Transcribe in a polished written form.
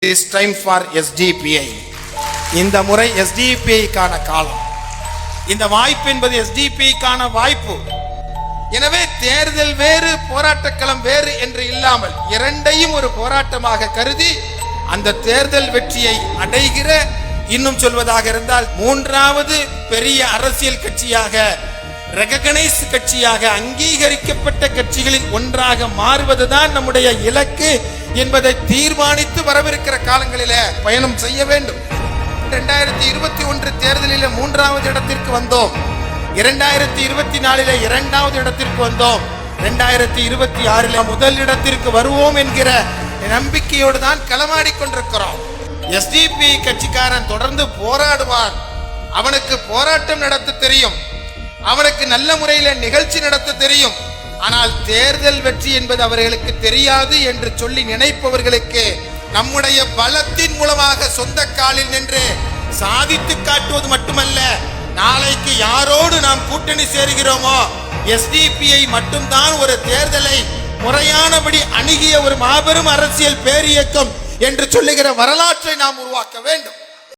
It is time for SDPI. இந்த முறை SDPI கான காலம். இந்த வாய்ப்பு என்பது SDPI கான வாய்ப்பு. எனவே தேர்தல் வேறு போராட்ட களம் வேறு என்று இல்லாமல் இரண்டையும் ஒரு போராட்டமாக கருதி அந்த தேர்தல் வெற்றியை அடைகிற, இன்னும் சொல்வதாக இருந்தால் மூன்றாவது பெரிய அரசியல் கட்சியாக, ரெகக்னைஸ் கட்சியாக, அங்கீகரிக்கப்பட்ட கட்சிகளில் ஒன்றாக மாறுவதுதான் நம்முடைய இலக்கு என்பதை தீர்மானித்து வரவிருக்கிற காலங்களில பயணம் செய்ய வேண்டும். 2021 தேர்தலில் மூன்றாவது இடத்திற்கு வந்தோம். 2024 இரண்டாவது இடத்திற்கு வந்தோம். 2026 முதல் இடத்திற்கு வருவோம் என்கிற நம்பிக்கையோடு தான் களமாடி கொண்டிருக்கிறோம். SDPI கட்சிக்காரன் தொடர்ந்து போராடுவான். அவனுக்கு போராட்டம் நடத்த தெரியும், அவனுக்கு நல்ல முறையில் நிகழ்ச்சி நடத்த தெரியும். ஆனால் தேர்தல் வெற்றி என்பது அவர்களுக்கு தெரியாது என்று சொல்லி நினைப்பவர்களுக்கு நம்முடைய பலத்தின் மூலமாக சொந்த காலில் நின்று சாதித்து காட்டுவது மட்டுமல்ல, நாளைக்கு யாரோடு நாம் கூட்டணி சேருகிறோமோ SDPI மட்டும்தான் ஒரு தேர்தலை முறையானபடி அணுகிய ஒரு மாபெரும் அரசியல் பேரியக்கம் என்று சொல்லுகிற வரலாற்றை நாம் உருவாக்க வேண்டும்.